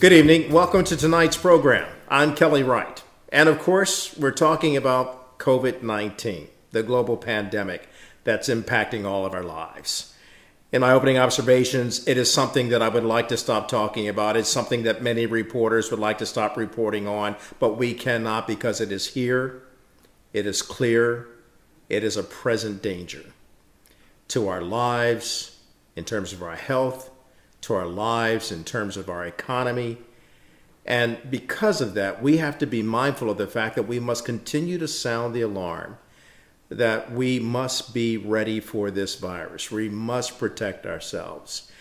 Good evening. Welcome to tonight's program. I'm Kelly Wright. And of course, we're talking about COVID-19, the global pandemic that's impacting all of our lives. In my opening observations, it is something that I would like to stop talking about. It's something that many reporters would like to stop reporting on, but we cannot because it is here, it is clear, it is a present danger to our lives in terms of our health, to our lives in terms of our economy. And because of that, we have to be mindful of the fact that we must continue to sound the alarm, that we must be ready for this virus. We must protect ourselves.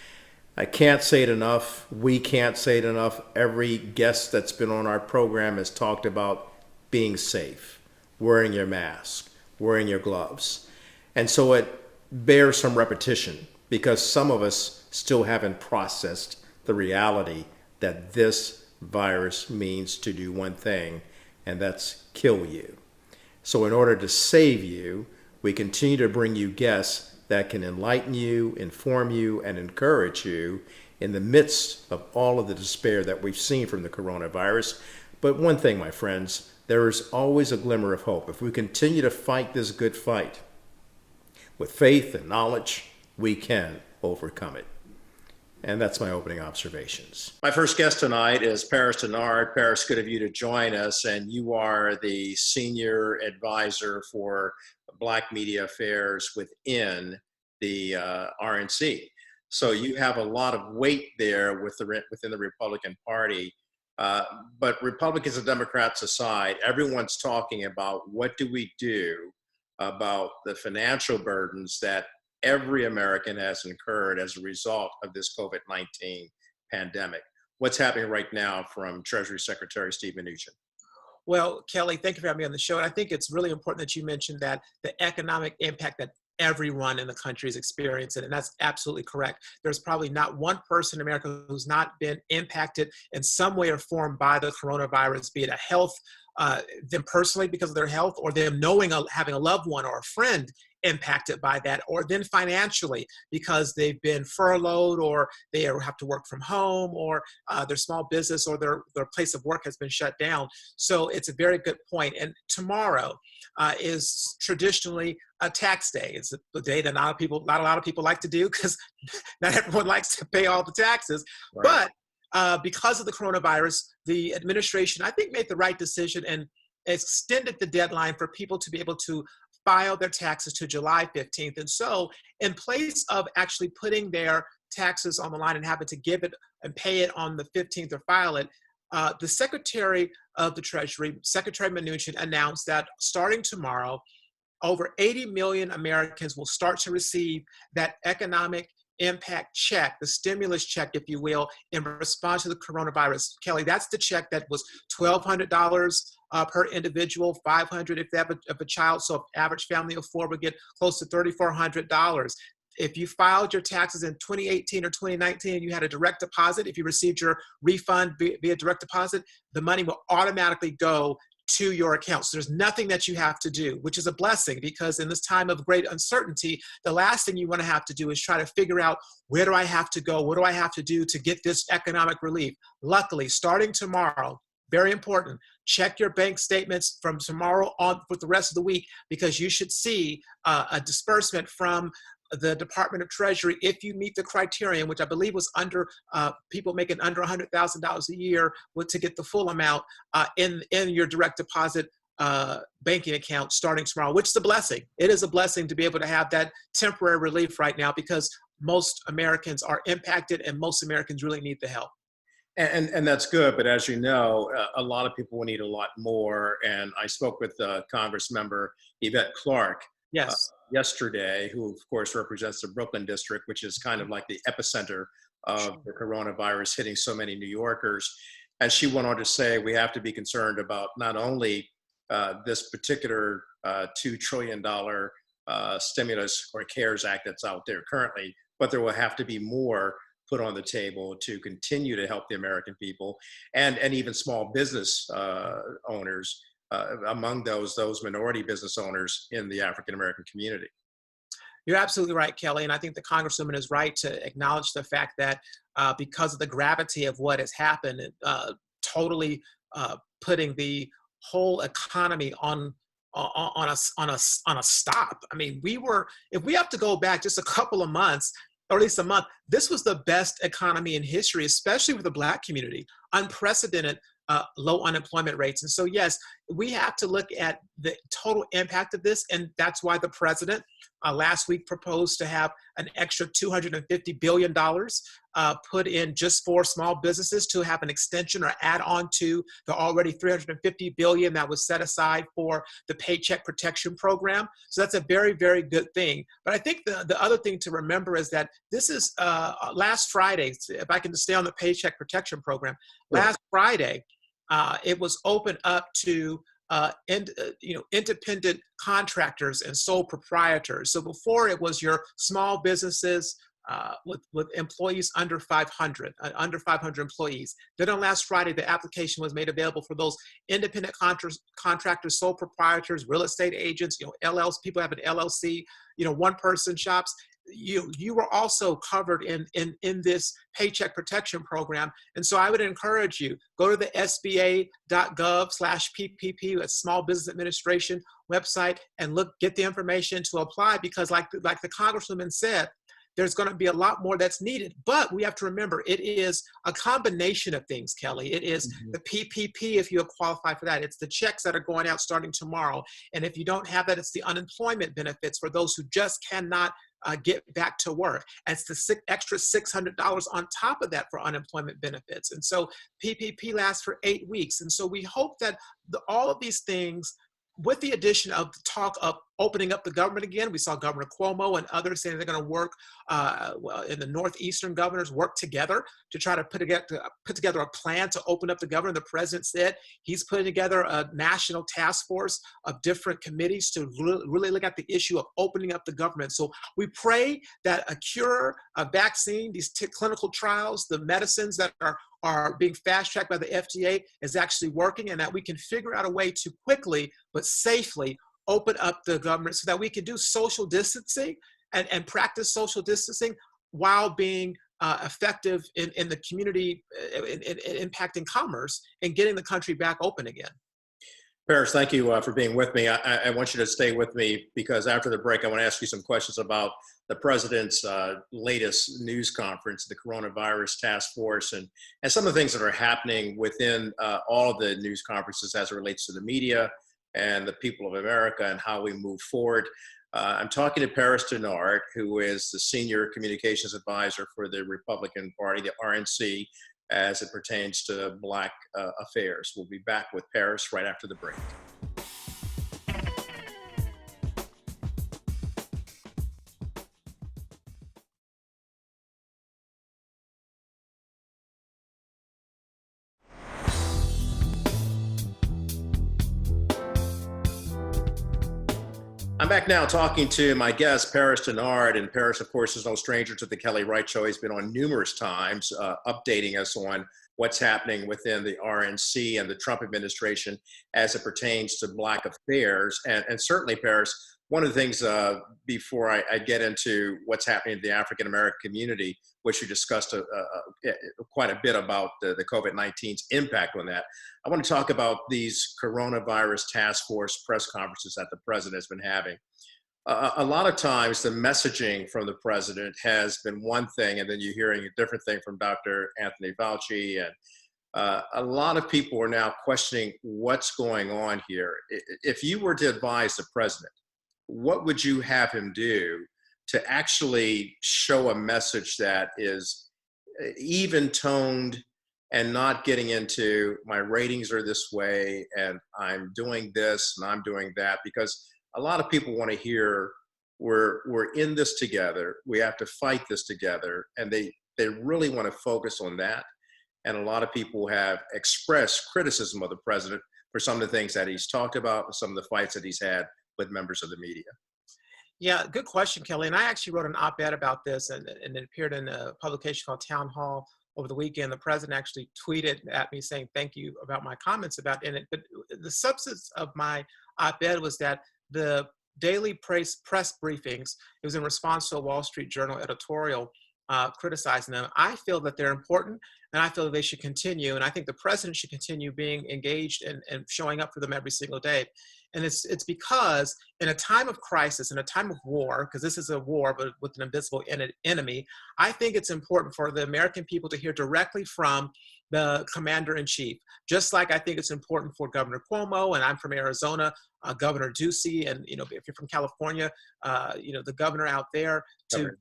I can't say it enough. We can't say it enough. Every guest that's been on our program has talked about being safe, wearing your mask, wearing your gloves. And so it bears some repetition because some of us still haven't processed the reality that this virus means to do one thing, and that's kill you. So in order to save you, we continue to bring you guests that can enlighten you, inform you, and encourage you in the midst of all of the despair that we've seen from the coronavirus. But one thing, my friends, there is always a glimmer of hope. If we continue to fight this good fight with faith and knowledge, we can overcome it. And that's my opening observations. My first guest tonight is Dennard. Paris, good of you to join us. And you are the Senior Adviser for Black Media Affairs within the RNC. So you have a lot of weight there within the Republican Party. But Republicans and Democrats aside, everyone's talking about what do we do about the financial burdens that every American has incurred as a result of this COVID-19 pandemic. What's happening right now from Treasury Secretary Steve Mnuchin? Well, Kelly, thank you for having me on the show. And I think it's really important that you mentioned that the economic impact that everyone in the country is experiencing, and that's absolutely correct. There's probably not one person in America who's not been impacted in some way or form by the coronavirus, be it a health, them personally because of their health, or them knowing having a loved one or a friend impacted by that, or then financially because they've been furloughed or they have to work from home, or their small business or their place of work has been shut down. So it's a very good point. And tomorrow is traditionally a tax day. It's the day that not a lot of people like to do because not everyone likes to pay all the taxes. Right. But because of the coronavirus, the administration, I think, made the right decision and extended the deadline for people to be able to file their taxes to July 15th. And so in place of actually putting their taxes on the line and having to give it and pay it on the 15th or file it, the Secretary of the Treasury, Secretary Mnuchin, announced that starting tomorrow, over 80 million Americans will start to receive that economic impact check, the stimulus check, if you will, in response to the coronavirus. Kelly, that's the check that was $1,200 per individual, $500 if they have a child. So an average family of four would get close to $3,400. If you filed your taxes in 2018 or 2019 and you had a direct deposit, if you received your refund via direct deposit, the money will automatically go to your account. So there's nothing that you have to do, which is a blessing, because in this time of great uncertainty, the last thing you want to have to do is try to figure out, where do I have to go? What do I have to do to get this economic relief? Luckily, starting tomorrow, very important, check your bank statements from tomorrow on for the rest of the week, because you should see a disbursement from the Department of Treasury if you meet the criterion, which I believe was under people making under $100,000 a year to get the full amount in your direct deposit banking account starting tomorrow, which is a blessing. It is a blessing to be able to have that temporary relief right now, because most Americans are impacted and most Americans really need the help. And that's good, but as you know, a lot of people will need a lot more. And I spoke with Congress member Yvette Clarke yesterday, who of course represents the Brooklyn district, which is kind of like the epicenter of the coronavirus hitting so many New Yorkers. And she went on to say we have to be concerned about not only this particular $2 trillion stimulus or CARES Act that's out there currently, but there will have to be more put on the table to continue to help the American people and even small business owners, among those minority business owners in the African American community. You're absolutely right, Kelly. And I think the Congresswoman is right to acknowledge the fact that because of the gravity of what has happened, totally putting the whole economy on a stop. I mean, if we have to go back just a couple of months, or at least a month, this was the best economy in history, especially with the Black community. Unprecedented low unemployment rates. And so, yes, we have to look at the total impact of this. And that's why the president last week proposed to have an extra $250 billion put in just for small businesses to have an extension or add on to the already $350 billion that was set aside for the Paycheck Protection Program. So that's a very, very good thing. But I think the other thing to remember is that this is last Friday, if I can just stay on the Paycheck Protection Program, last Friday, it was opened up to independent contractors and sole proprietors. So before it was your small businesses with employees under 500 employees. Then on last Friday, the application was made available for those independent contractors, sole proprietors, real estate agents, LLC, people have an LLC, one-person shops. You were also covered in this Paycheck Protection Program. And so I would encourage you, go to the SBA.gov/PPP, that's Small Business Administration website, and get the information to apply, because like the Congresswoman said, there's going to be a lot more that's needed. But we have to remember, it is a combination of things, Kelly. It is the PPP, if you qualify for that. It's the checks that are going out starting tomorrow. And if you don't have that, it's the unemployment benefits for those who just cannot get back to work. And it's the extra $600 on top of that for unemployment benefits. And so PPP lasts for 8 weeks. And so we hope that all of these things, with the addition of the talk of opening up the government again, we saw Governor Cuomo and others saying they're going to work, in the Northeastern governors work together to try to put together a plan to open up the government. The president said he's putting together a national task force of different committees to really look at the issue of opening up the government. So we pray that a cure, a vaccine, these clinical trials, the medicines that are being fast-tracked by the FDA is actually working, and that we can figure out a way to quickly but safely open up the government so that we can do social distancing and practice social distancing while being effective in the community, in impacting commerce and getting the country back open again. Paris, thank you for being with me. I want you to stay with me, because after the break, I want to ask you some questions about the president's latest news conference, the coronavirus task force, and some of the things that are happening within all of the news conferences as it relates to the media and the people of America and how we move forward. I'm talking to Paris Dennard, who is the Senior Communications Advisor for the Republican Party, the RNC, as it pertains to Black affairs. We'll be back with Paris right after the break. I'm back now talking to my guest, Paris Dennard. And Paris, of course, is no stranger to the Kelly Wright Show. He's been on numerous times updating us on what's happening within the RNC and the Trump administration as it pertains to Black affairs. And certainly, Paris, one of the things before I get into what's happening in the African-American community, which you discussed quite a bit about the COVID-19's impact on that, I want to talk about these coronavirus task force press conferences that the president has been having. A lot of times the messaging from the president has been one thing, and then you're hearing a different thing from Dr. Anthony Fauci. And a lot of people are now questioning what's going on here. If you were to advise the president, what would you have him do to actually show a message that is even toned and not getting into my ratings are this way and I'm doing this and I'm doing that? Because a lot of people want to hear we're in this together, we have to fight this together, and they really want to focus on that. And a lot of people have expressed criticism of the president for some of the things that he's talked about and some of the fights that he's had with members of the media. Yeah, good question, Kelly. And I actually wrote an op-ed about this, and it appeared in a publication called Town Hall over the weekend. The president actually tweeted at me saying thank you about my comments about it. But the substance of my op-ed was that the daily press briefings, it was in response to a Wall Street Journal editorial, criticizing them. I feel that they're important, and I feel that they should continue. And I think the president should continue being engaged and showing up for them every single day. And it's because in a time of crisis, in a time of war, because this is a war but with an invisible enemy, I think it's important for the American people to hear directly from the commander-in-chief. Just like I think it's important for Governor Cuomo, and I'm from Arizona, Governor Ducey, and if you're from California, the governor out there, to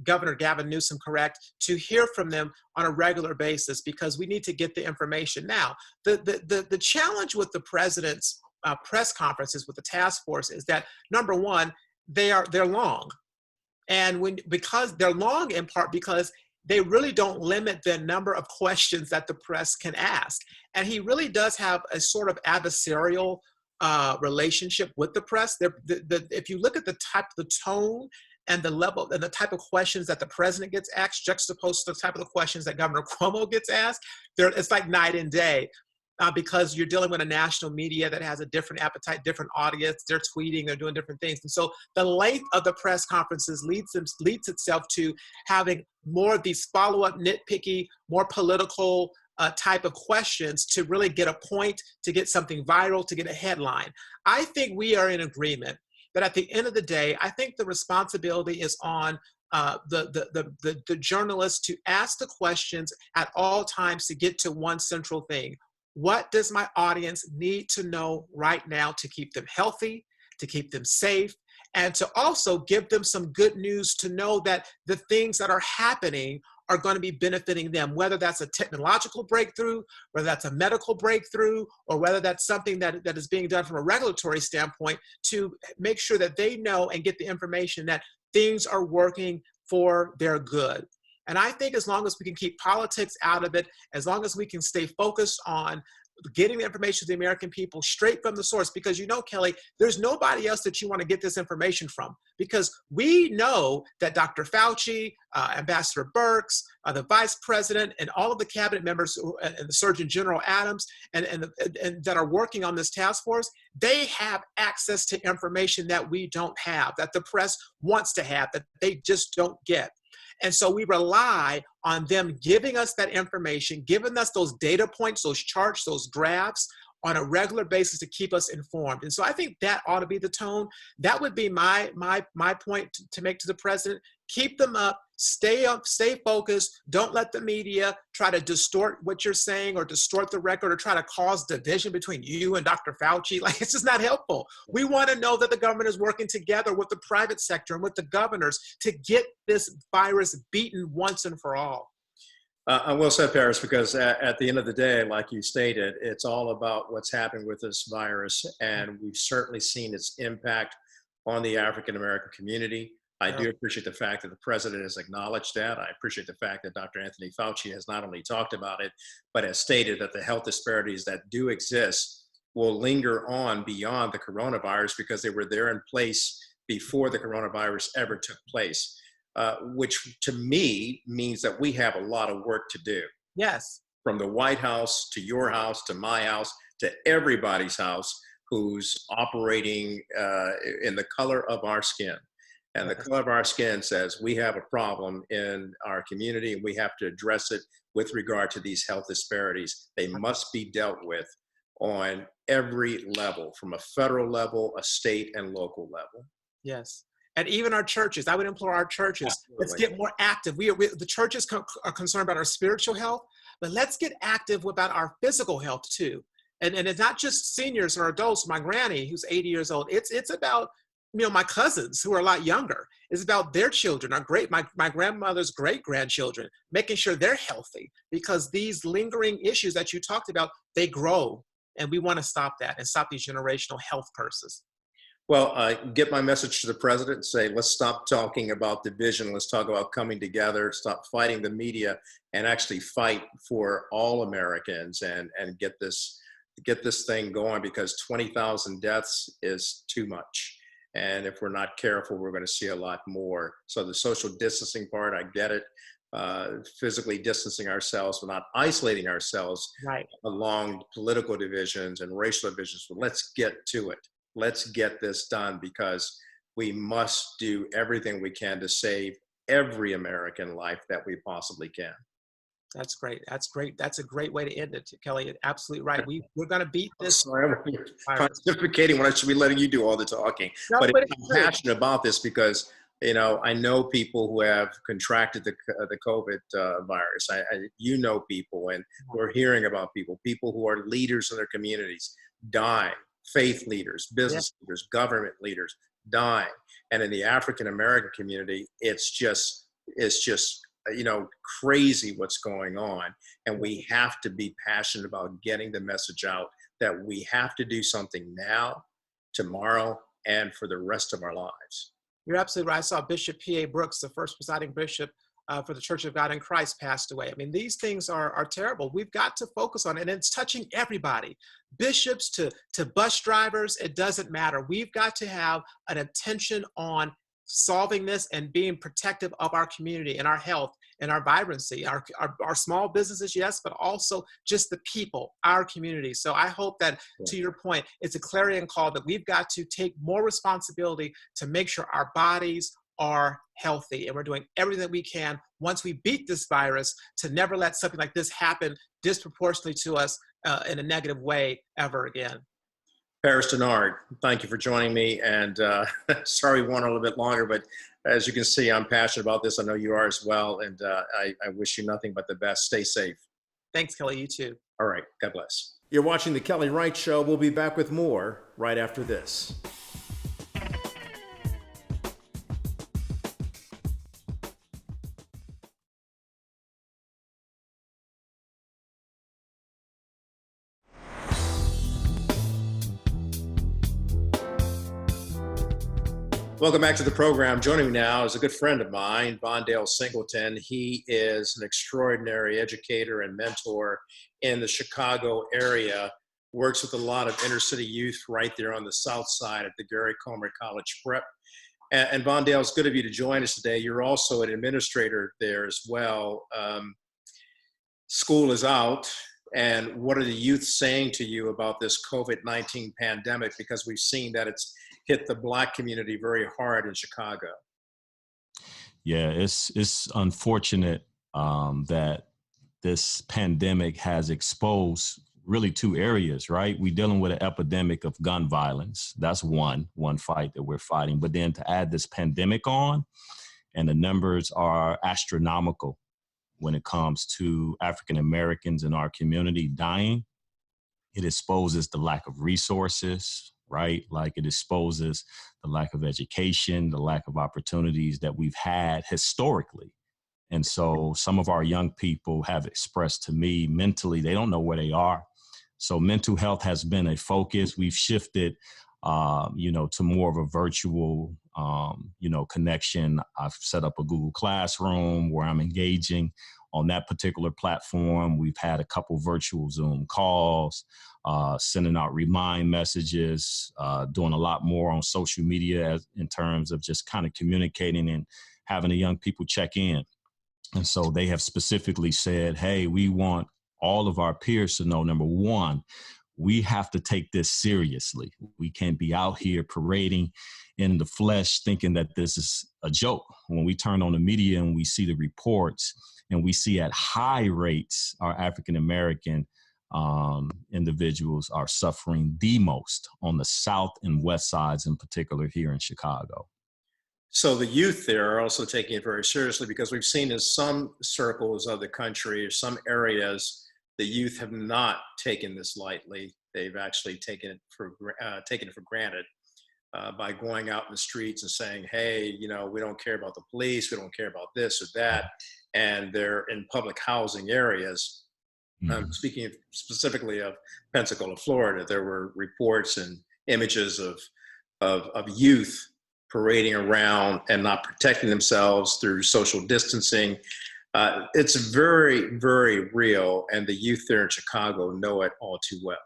Governor Gavin Newsom, correct, to hear from them on a regular basis, because we need to get the information. Now, the challenge with the president's press conferences with the task force is that, number one, they're long, and because they're long in part because they really don't limit the number of questions that the press can ask. And he really does have a sort of adversarial relationship with the press. If you look at the type, the tone, and the level and the type of questions that the president gets asked, juxtaposed to the type of the questions that Governor Cuomo gets asked, it's like night and day. Because you're dealing with a national media that has a different appetite, different audience. They're tweeting, they're doing different things. And so the length of the press conferences leads itself to having more of these follow-up, nitpicky, more political type of questions to really get a point, to get something viral, to get a headline. I think we are in agreement that at the end of the day, I think the responsibility is on the journalists to ask the questions at all times to get to one central thing. What does my audience need to know right now to keep them healthy, to keep them safe, and to also give them some good news to know that the things that are happening are going to be benefiting them, whether that's a technological breakthrough, whether that's a medical breakthrough, or whether that's something that is being done from a regulatory standpoint, to make sure that they know and get the information that things are working for their good. And I think as long as we can keep politics out of it, as long as we can stay focused on getting the information to the American people straight from the source, because Kelly, there's nobody else that you want to get this information from, because we know that Dr. Fauci, Ambassador Birx, the vice president, and all of the cabinet members, and the Surgeon General Adams, and that are working on this task force, they have access to information that we don't have, that the press wants to have, that they just don't get. And so we rely on them giving us that information, giving us those data points, those charts, those graphs on a regular basis to keep us informed. And so I think that ought to be the tone. That would be my point to make to the president. Keep them up, stay focused. Don't let the media try to distort what you're saying or distort the record or try to cause division between you and Dr. Fauci. Like, it's just not helpful. We want to know that the government is working together with the private sector and with the governors to get this virus beaten once and for all. I will say, Paris, because at the end of the day, like you stated, it's all about what's happening with this virus. And we've certainly seen its impact on the African-American community. I do appreciate the fact that the president has acknowledged that. I appreciate the fact that Dr. Anthony Fauci has not only talked about it, but has stated that the health disparities that do exist will linger on beyond the coronavirus because they were there in place before the coronavirus ever took place, which to me means that we have a lot of work to do. Yes. From the White House to your house to my house to everybody's house who's operating in the color of our skin. And the color of our skin says we have a problem in our community and we have to address it with regard to these health disparities. They must be dealt with on every level, from a federal level, a state and local level. Yes. And even our churches, I would implore our churches, let's get more active. The churches are concerned about our spiritual health, but let's get active about our physical health too. And it's not just seniors or adults, my granny who's 80 years old. It's about my cousins who are a lot younger. It's about their children, my grandmother's great-grandchildren, making sure they're healthy, because these lingering issues that you talked about, they grow, and we want to stop that and stop these generational health curses. Well, get my message to the president and say, let's stop talking about division. Let's talk about coming together, stop fighting the media, and actually fight for all Americans and get this thing going, because 20,000 deaths is too much. And if we're not careful, we're going to see a lot more. So the social distancing part, I get it. Physically distancing ourselves, but not isolating ourselves along political divisions and racial divisions. But let's get to it. Let's get this done, because we must do everything we can to save every American life that we possibly can. That's great. That's great. That's a great way to end it, Kelly. You're absolutely right. We're going to beat I'm this sorry, I'm virus. pontificating when I should be letting you do all the talking. No, But but I'm it's true. passionate about this because, I know people who have contracted the COVID virus. You know people, and we're hearing about people who are leaders in their communities dying, faith leaders, Yeah. business leaders, government leaders dying. And in the African American community, it's just crazy what's going on. And we have to be passionate about getting the message out that we have to do something now, tomorrow, and for the rest of our lives. You're absolutely right. I saw Bishop P.A. Brooks, the first presiding bishop for the Church of God in Christ, passed away. I mean, these things are terrible. We've got to focus on it, and it's touching everybody. Bishops to bus drivers, it doesn't matter. We've got to have an attention on solving this and being protective of our community and our health and our vibrancy, our small businesses, yes, but also just the people, our community. So I hope that, to your point, it's a clarion call that we've got to take more responsibility to make sure our bodies are healthy. And we're doing everything that we can once we beat this virus to never let something like this happen disproportionately to us in a negative way ever again. Paris Dennard, thank you for joining me. And sorry we went a little bit longer, but as you can see, I'm passionate about this. I know you are as well. And I wish you nothing but the best. Stay safe. Thanks, Kelly. You too. All right. God bless. You're watching The Kelly Wright Show. We'll be back with more right after this. Welcome back to the program. Joining me now is a good friend of mine, Vondale Singleton. He is an extraordinary educator and mentor in the Chicago area, works with a lot of inner city youth right there on the Southside at the Gary Comer College Prep. And Vondale, it's good of you to join us today. You're also an administrator there as well. School is out. And what are the youth saying to you about this COVID-19 pandemic? Because we've seen that it's hit the Black community very hard in Chicago. Yeah, it's unfortunate that this pandemic has exposed really two areas, right? We're dealing with an epidemic of gun violence. That's one fight that we're fighting. But then to add this pandemic on, and the numbers are astronomical when it comes to African Americans in our community dying. It exposes the lack of resources, right? Like it exposes the lack of education, the lack of opportunities that we've had historically. And so some of our young people have expressed to me mentally, they don't know where they are. So mental health has been a focus. We've shifted, to more of a virtual, connection. I've set up a Google Classroom where I'm engaging on that particular platform. We've had a couple virtual Zoom calls, sending out remind messages, doing a lot more on social media in terms of just kind of communicating and having the young people check in. And so they have specifically said, hey, we want all of our peers to know, number one, we have to take this seriously. We can't be out here parading in the flesh thinking that this is a joke. When we turn on the media and we see the reports and we see at high rates our African-American individuals are suffering the most on the South and West sides in particular here in Chicago. So the youth there are also taking it very seriously, because we've seen in some circles of the country or some areas, the youth have not taken this lightly. They've actually taken it for granted by going out in the streets and saying, hey, we don't care about the police. We don't care about this or that. And they're in public housing areas. Mm-hmm. Speaking specifically of Pensacola, Florida, there were reports and images of youth parading around and not protecting themselves through social distancing. It's very, very real. And the youth there in Chicago know it all too well.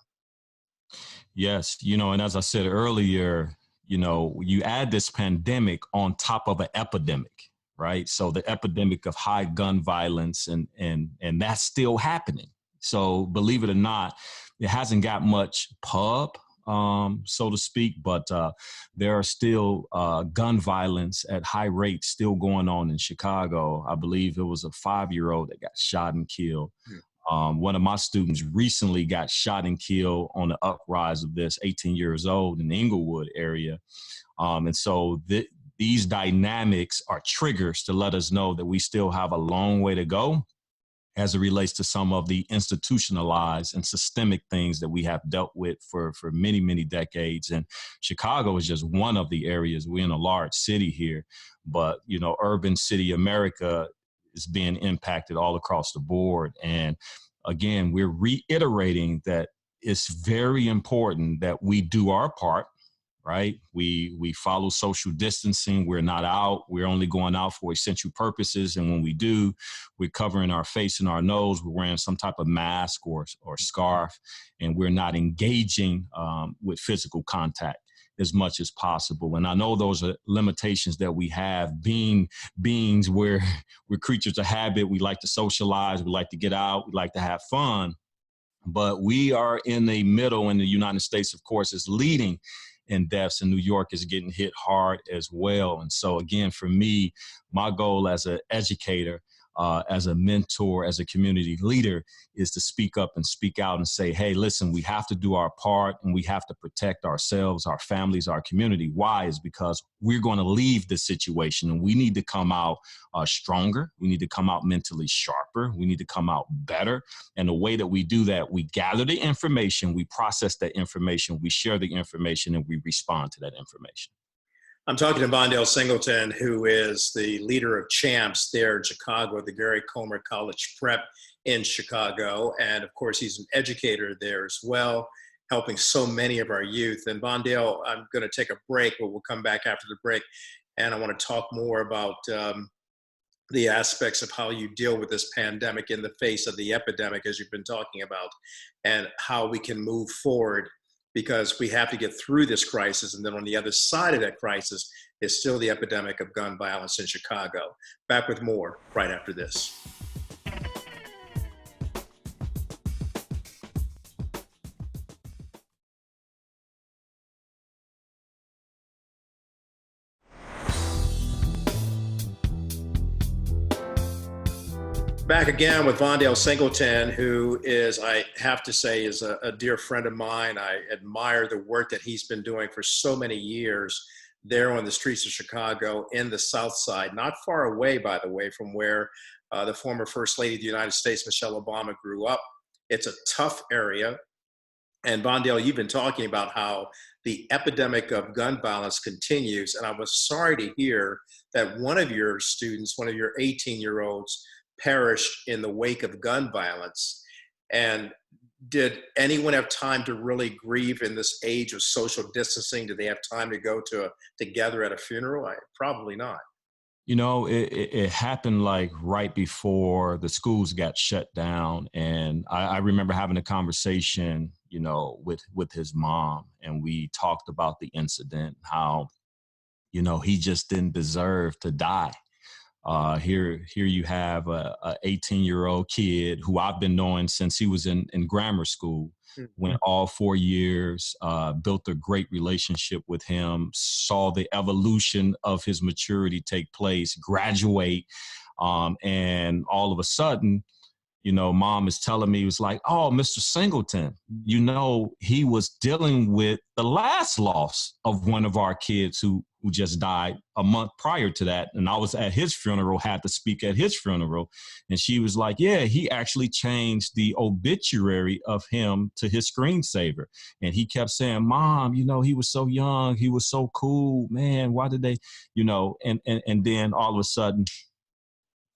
Yes. And as I said earlier, you add this pandemic on top of an epidemic, right? So the epidemic of high gun violence and that's still happening. So believe it or not, it hasn't got much pub so to speak, but there are still gun violence at high rates still going on in Chicago. I believe it was a 5-year-old that got shot and killed. One of my students recently got shot and killed on the uprise of this, 18 years old in the Inglewood area. And so these dynamics are triggers to let us know that we still have a long way to go as it relates to some of the institutionalized and systemic things that we have dealt with for many, many decades. And Chicago is just one of the areas. We're in a large city here, but, you know, urban city America is being impacted all across the board. And again, we're reiterating that it's very important that we do our part. Right? We follow social distancing. We're not out. We're only going out for essential purposes. And when we do, we're covering our face and our nose. We're wearing some type of mask or scarf, and we're not engaging with physical contact as much as possible. And I know those are limitations that we have, being beings where we're creatures of habit. We like to socialize. We like to get out. We like to have fun. But we are in the middle, and the United States, of course, is leading in deaths, and New York is getting hit hard as well. And so again, for me, my goal as an educator, as a mentor, as a community leader, is to speak up and speak out and say, hey, listen, we have to do our part, and we have to protect ourselves, our families, our community. Why? Is because we're going to leave this situation, and we need to come out stronger. We need to come out mentally sharper. We need to come out better. And the way that we do that, we gather the information, we process that information, we share the information, and we respond to that information. I'm talking to Vondale Singleton, who is the leader of CHAMPS there in Chicago, the Gary Comer College Prep in Chicago. And of course, he's an educator there as well, helping so many of our youth. And Vondale, I'm going to take a break, but we'll come back after the break. And I want to talk more about the aspects of how you deal with this pandemic in the face of the epidemic, as you've been talking about, and how we can move forward, because we have to get through this crisis. And then on the other side of that crisis is still the epidemic of gun violence in Chicago. Back with more right after this. Back again with Vondale Singleton, who is, I have to say, is a dear friend of mine. I admire the work that he's been doing for so many years there on the streets of Chicago in the Southside, not far away, by the way, from where the former First Lady of the United States, Michelle Obama, grew up. It's a tough area. And Vondale, you've been talking about how the epidemic of gun violence continues. And I was sorry to hear that one of your students, one of your 18-year-olds, perished in the wake of gun violence. And did anyone have time to really grieve in this age of social distancing? Did they have time to go together at a funeral? Probably not. You know, it happened like right before the schools got shut down. And I remember having a conversation, you know, with his mom, and we talked about the incident, how, you know, he just didn't deserve to die. Here you have a 18-year-old kid who I've been knowing since he was in grammar school, went all 4 years, built a great relationship with him, saw the evolution of his maturity take place, graduate, and all of a sudden, you know, mom is telling me, it was like, oh, Mr. Singleton, you know, he was dealing with the last loss of one of our kids who just died a month prior to that. And I was at his funeral, had to speak at his funeral. And she was like, yeah, he actually changed the obituary of him to his screensaver. And he kept saying, Mom, you know, he was so young. He was so cool, man. Why did they, you know, and then all of a sudden,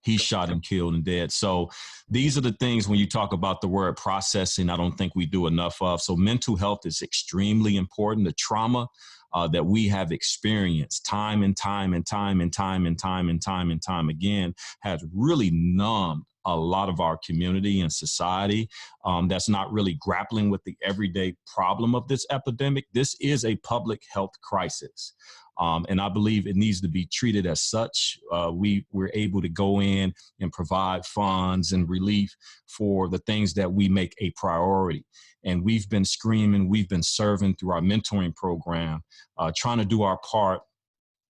he's shot and killed and dead. So these are the things, when you talk about the word processing, I don't think we do enough of. So mental health is extremely important. The trauma that we have experienced time and time and time and time and time and time and time again has really numbed a lot of our community and society that's not really grappling with the everyday problem of this epidemic. This is a public health crisis. And I believe it needs to be treated as such. We're able to go in and provide funds and relief for the things that we make a priority. And we've been screaming, we've been serving through our mentoring program, trying to do our part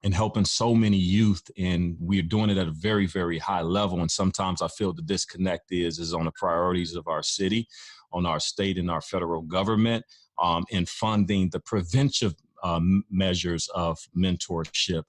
in helping so many youth, and we're doing it at a very, very high level. And sometimes I feel the disconnect is on the priorities of our city, on our state and our federal government, in funding the preventive measures of mentorship.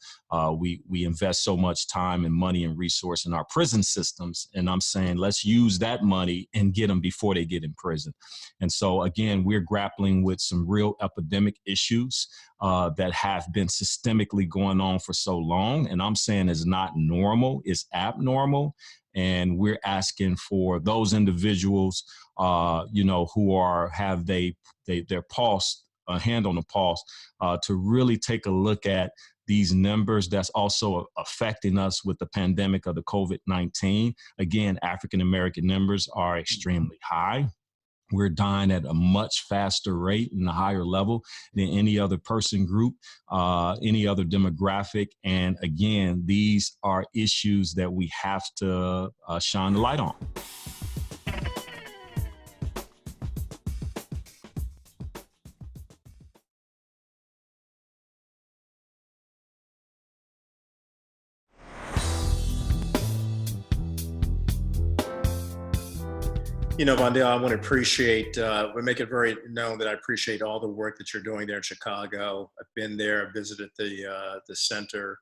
We invest so much time and money and resource in our prison systems. And I'm saying, let's use that money and get them before they get in prison. And so again, we're grappling with some real epidemic issues that have been systemically going on for so long. And I'm saying it's not normal, it's abnormal. And we're asking for those individuals, who have their pulse, a hand on the pulse, to really take a look at these numbers that's also affecting us with the pandemic of the COVID-19. Again, African-American numbers are extremely high. We're dying at a much faster rate and a higher level than any other person group, any other demographic. And again, these are issues that we have to shine the light on. Vondale, I want to appreciate, we make it very known that I appreciate all the work that you're doing there in Chicago. I've been there, I visited the center,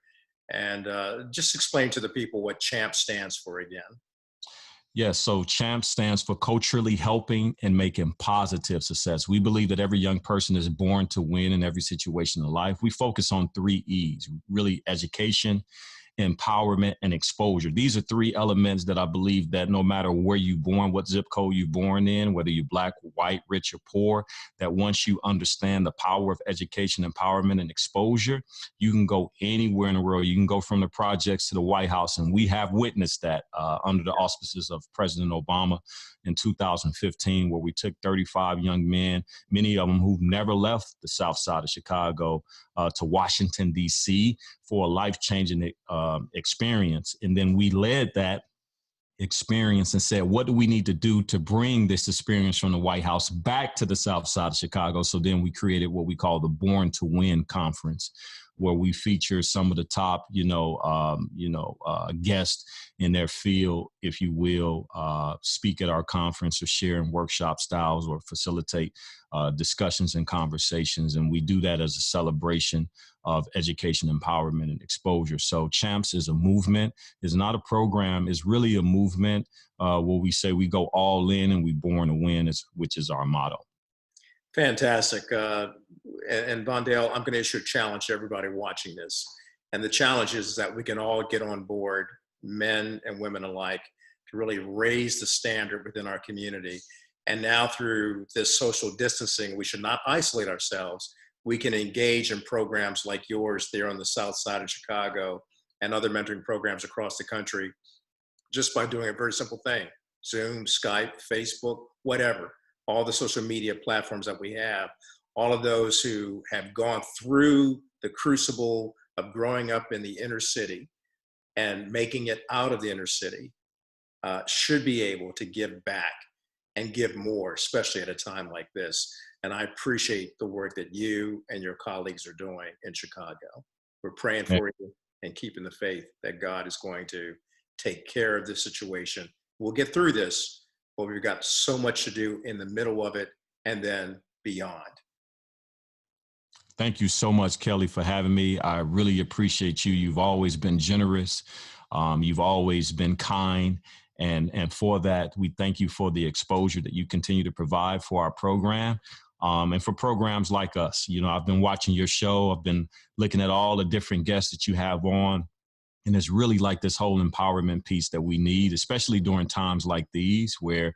and just explain to the people what CHAMP stands for again. Yes, so CHAMP stands for culturally helping and making positive success. We believe that every young person is born to win in every situation in life. We focus on 3 E's, really: education, empowerment, and exposure. These are 3 elements that I believe that no matter where you're born, what zip code you're born in, whether you're Black, white, rich, or poor, that once you understand the power of education, empowerment, and exposure, you can go anywhere in the world. You can go from the projects to the White House. And we have witnessed that under the auspices of President Obama in 2015, where we took 35 young men, many of them who've never left the Southside of Chicago, to Washington, D.C. for a life-changing experience. And then we led that experience and said, what do we need to do to bring this experience from the White House back to the South Side of Chicago? So then we created what we call the Born to Win Conference, where we feature some of the top, guests in their field, if you will, speak at our conference or share in workshop styles or facilitate discussions and conversations. And we do that as a celebration of education, empowerment, and exposure. So CHAMPS is a movement. It's not a program. It's really a movement where we say we go all in and we born to win, which is our motto. Fantastic. And Vondale, I'm going to issue a challenge to everybody watching this. And the challenge is that we can all get on board, men and women alike, to really raise the standard within our community. And now through this social distancing, we should not isolate ourselves. We can engage in programs like yours there on the South Side of Chicago and other mentoring programs across the country, just by doing a very simple thing: Zoom, Skype, Facebook, whatever. All the social media platforms that we have, all of those who have gone through the crucible of growing up in the inner city and making it out of the inner city should be able to give back and give more, especially at a time like this. And I appreciate the work that you and your colleagues are doing in Chicago. We're praying for you and keeping the faith that God is going to take care of this situation. We'll get through this, but we've got so much to do in the middle of it and then beyond. Thank you so much, Kelly, for having me. I really appreciate you. You've always been generous. You've always been kind. And for that, we thank you for the exposure that you continue to provide for our program. And for programs like us. I've been watching your show. I've been looking at all the different guests that you have on. And it's really like this whole empowerment piece that we need, especially during times like these where,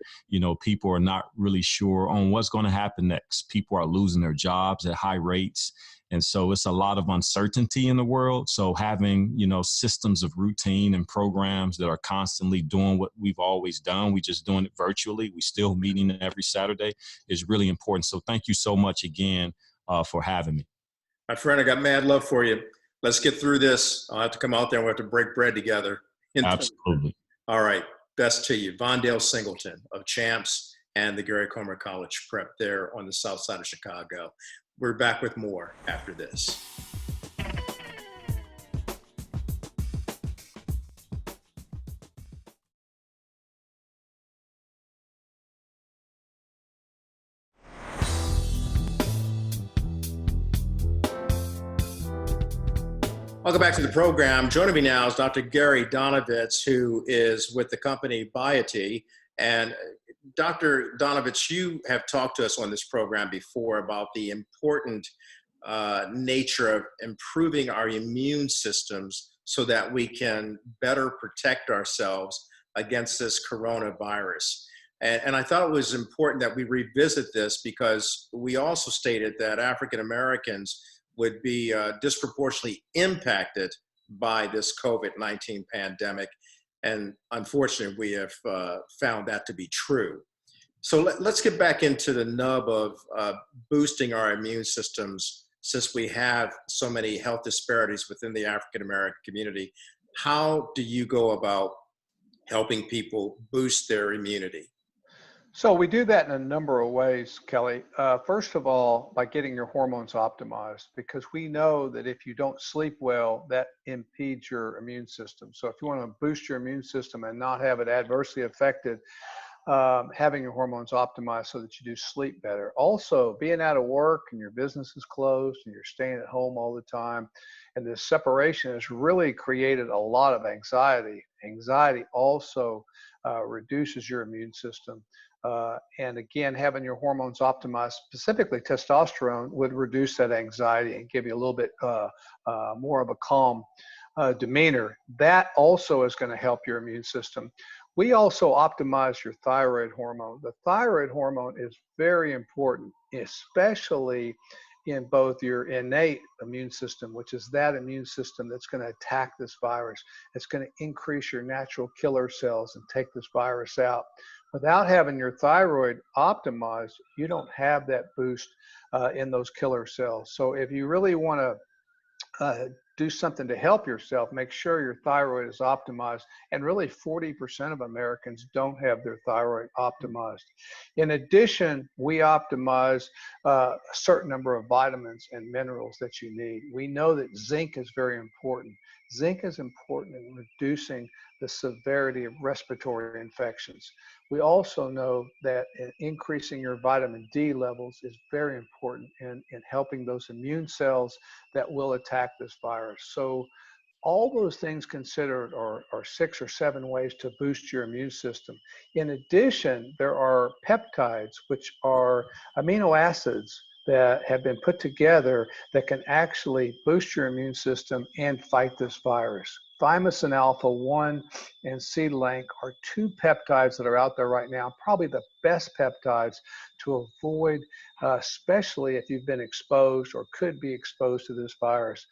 people are not really sure on what's going to happen next. People are losing their jobs at high rates. And so it's a lot of uncertainty in the world. So having, systems of routine and programs that are constantly doing what we've always done, we just doing it virtually, we still meeting every Saturday, is really important. So thank you so much again for having me. My friend, I got mad love for you. Let's get through this. I'll have to come out there and we'll have to break bread together. Absolutely. All right. Best to you. Vondale Singleton of CHAMPS and the Gary Comer College Prep there on the south side of Chicago. We're back with more after this. Welcome back to the program. Joining me now is Dr. Gary Donovitz, who is with the company BioTE. And Dr. Donovitz, you have talked to us on this program before about the important nature of improving our immune systems so that we can better protect ourselves against this coronavirus. And I thought it was important that we revisit this because we also stated that African Americans would be disproportionately impacted by this COVID-19 pandemic. And unfortunately, we have found that to be true. So let's get back into the nub of boosting our immune systems since we have so many health disparities within the African American community. How do you go about helping people boost their immunity? So we do that in a number of ways, Kelly. First of all, by getting your hormones optimized, because we know that if you don't sleep well, that impedes your immune system. So if you want to boost your immune system and not have it adversely affected, having your hormones optimized so that you do sleep better. Also, being out of work and your business is closed and you're staying at home all the time, and this separation has really created a lot of anxiety. Anxiety also reduces your immune system. And again, having your hormones optimized, specifically testosterone, would reduce that anxiety and give you a little bit more of a calm demeanor. That also is going to help your immune system. We also optimize your thyroid hormone. The thyroid hormone is very important, especially in both your innate immune system, which is that immune system that's going to attack this virus. It's going to increase your natural killer cells and take this virus out. Without having your thyroid optimized, you don't have that boost in those killer cells. So if you really want to do something to help yourself, make sure your thyroid is optimized. And really 40% of Americans don't have their thyroid optimized. In addition, we optimize a certain number of vitamins and minerals that you need. We know that zinc is very important. Zinc is important in reducing the severity of respiratory infections. We also know that increasing your vitamin D levels is very important in helping those immune cells that will attack this virus. So all those things considered are 6 or 7 ways to boost your immune system. In addition, there are peptides, which are amino acids that have been put together that can actually boost your immune system and fight this virus. Thymosin alpha-1 and C-Link are 2 peptides that are out there right now, probably the best peptides to avoid, especially if you've been exposed or could be exposed to this virus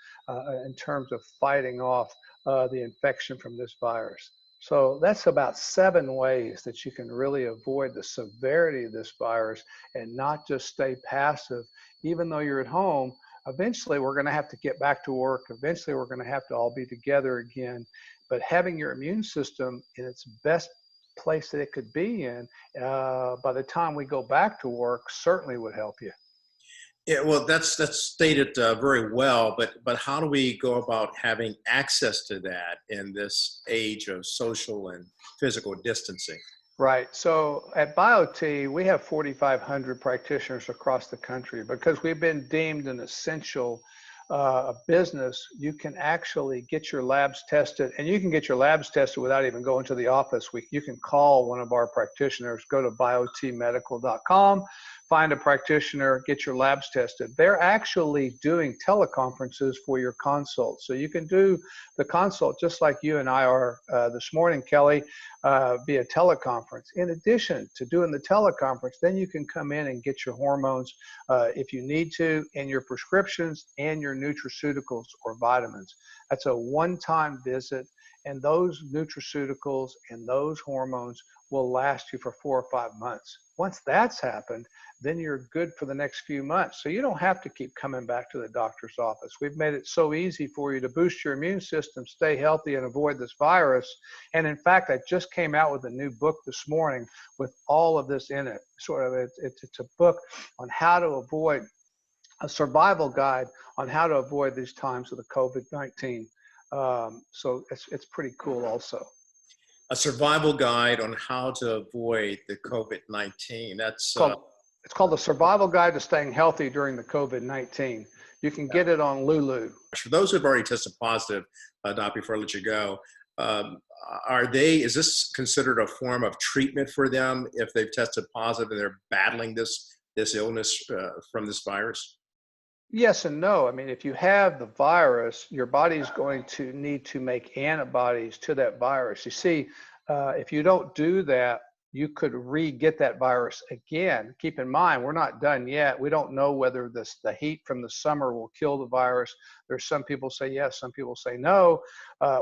in terms of fighting off the infection from this virus. So that's about 7 ways that you can really avoid the severity of this virus and not just stay passive. Even though you're at home, eventually we're going to have to get back to work. Eventually we're going to have to all be together again. But having your immune system in its best place that it could be in by the time we go back to work certainly would help you. Yeah, well, that's stated very well, but how do we go about having access to that in this age of social and physical distancing? Right. So at BioTE, we have 4,500 practitioners across the country. Because we've been deemed an essential business, you can actually get your labs tested, and you can get your labs tested without even going to the office. You can call one of our practitioners, go to BioTEMedical.com, find a practitioner, get your labs tested. They're actually doing teleconferences for your consult. So you can do the consult just like you and I are this morning, Kelly, via teleconference. In addition to doing the teleconference, then you can come in and get your hormones if you need to, and your prescriptions and your nutraceuticals or vitamins. That's a one-time visit, and those nutraceuticals and those hormones will last you for 4 or 5 months. Once that's happened, then you're good for the next few months. So you don't have to keep coming back to the doctor's office. We've made it so easy for you to boost your immune system, stay healthy, and avoid this virus. And in fact, I just came out with a new book this morning with all of this in it. It's a book on how to avoid, a survival guide on how to avoid these times of the COVID-19. So it's pretty cool also. A survival guide on how to avoid the COVID-19. It's called the Survival Guide to Staying Healthy During the COVID-19. You can get it on Lulu. For those who've already tested positive, Doc, before I let you go, is this considered a form of treatment for them if they've tested positive and they're battling this illness from this virus? Yes and no. I mean, if you have the virus, your body's going to need to make antibodies to that virus. You see, if you don't do that, you could re-get that virus again. Keep in mind, we're not done yet. We don't know whether the heat from the summer will kill the virus. There's some people say yes, some people say no.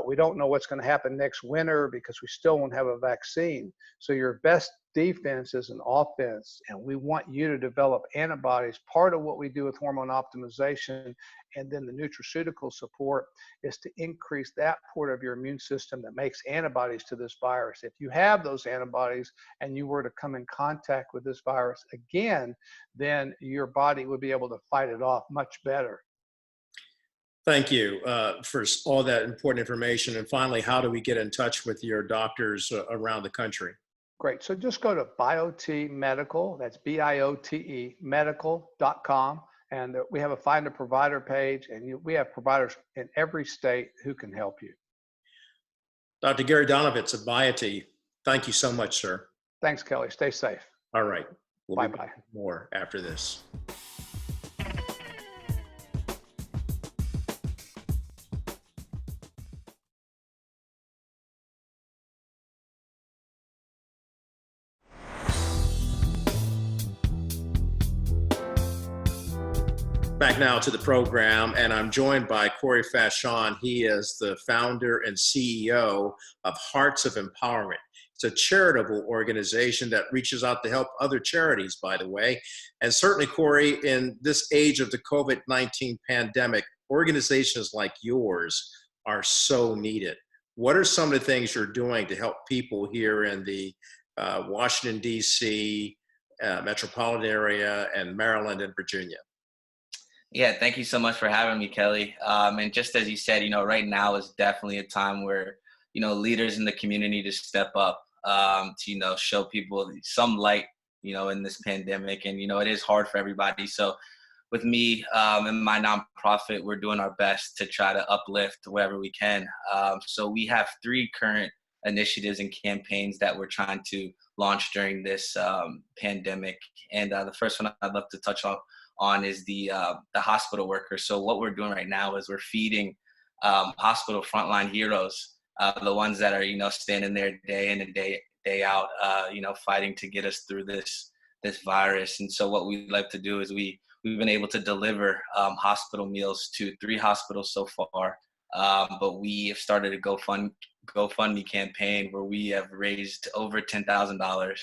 We don't know what's going to happen next winter because we still won't have a vaccine. So your best defense is an offense, and we want you to develop antibodies. Part of what we do with hormone optimization and then the nutraceutical support is to increase that part of your immune system that makes antibodies to this virus. If you have those antibodies and you were to come in contact with this virus again, then your body would be able to fight it off much better. Thank you for all that important information. And finally, how do we get in touch with your doctors around the country? Great. So just go to BioTE Medical. That's BioTE Medical.com. And we have a Find a Provider page, and we have providers in every state who can help you. Dr. Gary Donovitz of BioTE, thank you so much, sir. Thanks, Kelly. Stay safe. All right. We'll be Bye-bye. back with more after this. Back now to the program, and I'm joined by Corey Fashon. He is the founder and CEO of Hearts of Empowerment. It's a charitable organization that reaches out to help other charities, by the way. And certainly, Corey, in this age of the COVID-19 pandemic, organizations like yours are so needed. What are some of the things you're doing to help people here in the Washington, D.C., metropolitan area, and Maryland and Virginia? Yeah, thank you so much for having me, Kelly. And just as you said, right now is definitely a time where, leaders in the community need to step up to, show people some light, in this pandemic. And, it is hard for everybody. So with me and my nonprofit, we're doing our best to try to uplift wherever we can. So we have 3 current initiatives and campaigns that we're trying to launch during this pandemic. And the first one I'd love to touch on is the hospital workers. So what we're doing right now is we're feeding hospital frontline heroes, the ones that are, standing there day in and day out, fighting to get us through this virus. And so what we'd like to do is we've been able to deliver hospital meals to 3 hospitals so far. But we have started a GoFundMe campaign where we have raised over $10,000.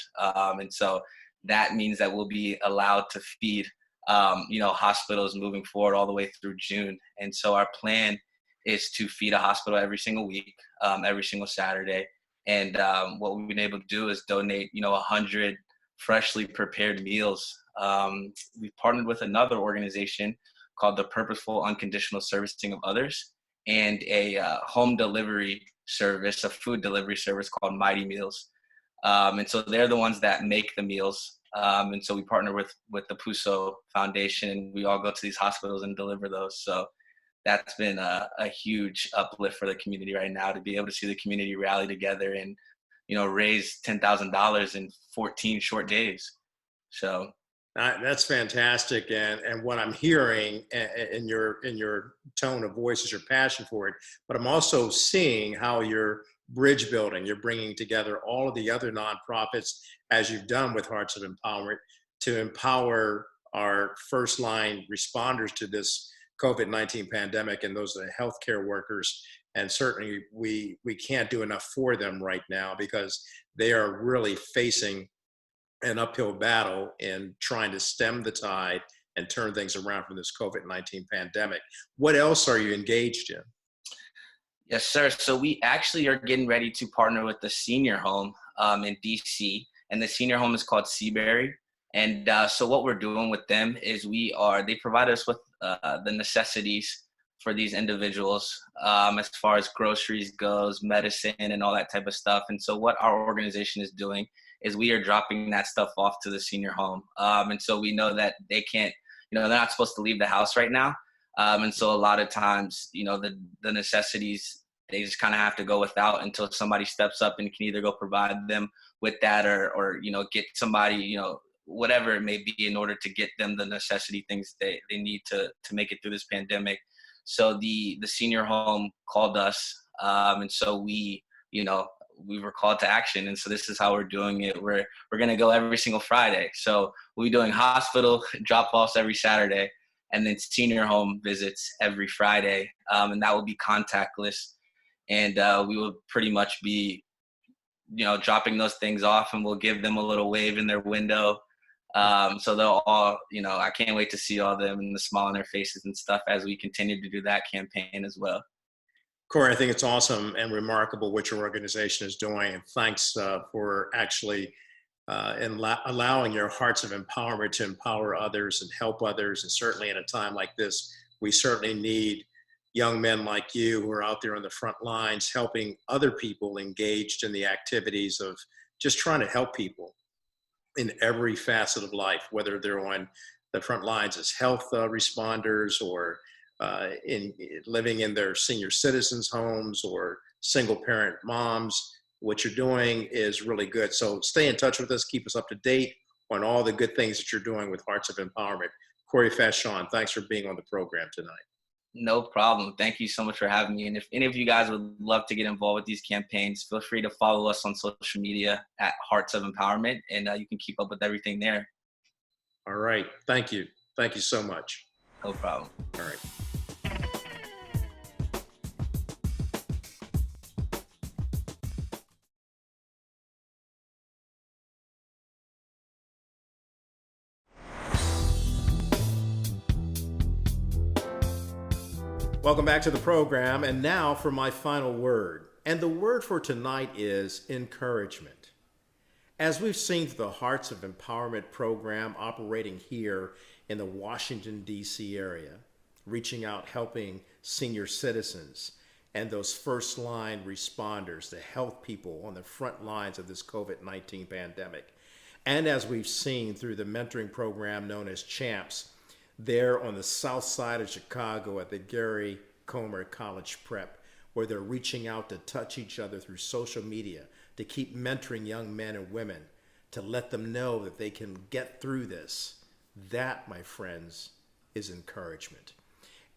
And so that means that we'll be allowed to feed hospitals moving forward all the way through June. And so our plan is to feed a hospital every single week, every single Saturday. And what we've been able to do is donate, 100 freshly prepared meals. We've partnered with another organization called the Purposeful Unconditional Servicing of Others, and a home delivery service, a food delivery service called Mighty Meals. And so they're the ones that make the meals. And so we partner with the Puso Foundation, and we all go to these hospitals and deliver those. So that's been a huge uplift for the community right now, to be able to see the community rally together and, raise $10,000 in 14 short days. So That's fantastic, and what I'm hearing in your tone of voice is your passion for it. But I'm also seeing how you're bridge building. You're bringing together all of the other nonprofits, as you've done with Hearts of Empowerment, to empower our first line responders to this COVID-19 pandemic, and those are the healthcare workers. And certainly, we can't do enough for them right now because they are really facing an uphill battle in trying to stem the tide and turn things around from this COVID-19 pandemic. What else are you engaged in? Yes, sir. So we actually are getting ready to partner with the senior home in DC, and the senior home is called Seabury. And so what we're doing with them is they provide us with the necessities for these individuals as far as groceries goes, medicine, and all that type of stuff. And so what our organization is doing is we are dropping that stuff off to the senior home. And so we know that they can't, they're not supposed to leave the house right now. And so a lot of times, the necessities, they just kind of have to go without until somebody steps up and can either go provide them with that or get somebody, whatever it may be, in order to get them the necessity things they need to make it through this pandemic. So the senior home called us. And so we were called to action. And so this is how we're doing it. We're going to go every single Friday. So we'll be doing hospital drop-offs every Saturday, and then senior home visits every Friday. And that will be contactless. And we will pretty much be, dropping those things off, and we'll give them a little wave in their window. So they'll all, I can't wait to see all them and the smile on their faces and stuff as we continue to do that campaign as well. Corey, I think it's awesome and remarkable what your organization is doing. And thanks for actually allowing your Hearts of Empowerment to empower others and help others. And certainly in a time like this, we certainly need young men like you who are out there on the front lines, helping other people engaged in the activities of just trying to help people in every facet of life, whether they're on the front lines as health responders or living in their senior citizens' homes or single parent moms. What you're doing is really good. So stay in touch with us. Keep us up to date on all the good things that you're doing with Hearts of Empowerment. Corey Fashon, thanks for being on the program tonight. No problem. Thank you so much for having me. And if any of you guys would love to get involved with these campaigns, feel free to follow us on social media at Hearts of Empowerment, and you can keep up with everything there. All right. Thank you. Thank you so much. No problem. All right. Welcome back to the program, and now for my final word. And the word for tonight is encouragement. As we've seen through the Hearts of Empowerment program operating here in the Washington, D.C. area, reaching out, helping senior citizens and those first line responders, the health people on the front lines of this COVID-19 pandemic. And as we've seen through the mentoring program known as CHAMPS, there on the Southside of Chicago at the Gary Comer College Prep, where they're reaching out to touch each other through social media, to keep mentoring young men and women, to let them know that they can get through this. That, my friends, is encouragement.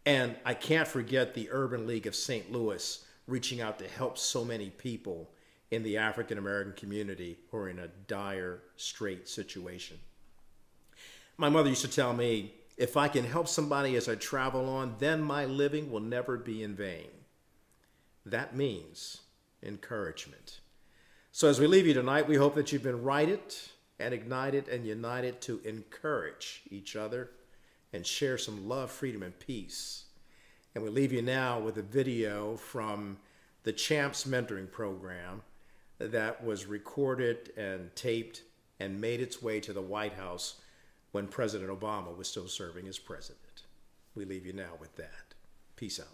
And I can't forget the Urban League of St. Louis reaching out to help so many people in the African American community who are in a dire, straight situation. My mother used to tell me, if I can help somebody as I travel on, then my living will never be in vain. That means encouragement. So as we leave you tonight, we hope that you've been righted and ignited and united to encourage each other and share some love, freedom, and peace. And we leave you now with a video from the CHAMPS mentoring program that was recorded and taped and made its way to the White House when President Obama was still serving as president. We leave you now with that. Peace out.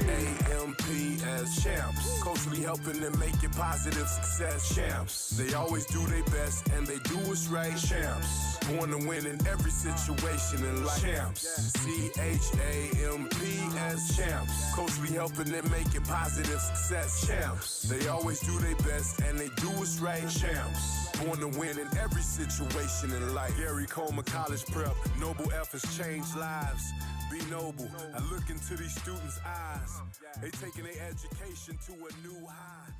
C-H-A-M-P-S. Champs. Culturally helping them make it positive success. Champs. They always do their best and they do what's right. Champs. Born to win in every situation in life. Champs. C-H-A-M-P-S. Champs. Culturally helping them make it positive success. Champs. They always do their best and they do what's right. Champs. Born to win in every situation in life. Gary Coleman College Prep. Noble efforts change lives. Be noble. I look into these students' eyes. They taking their education to a new high.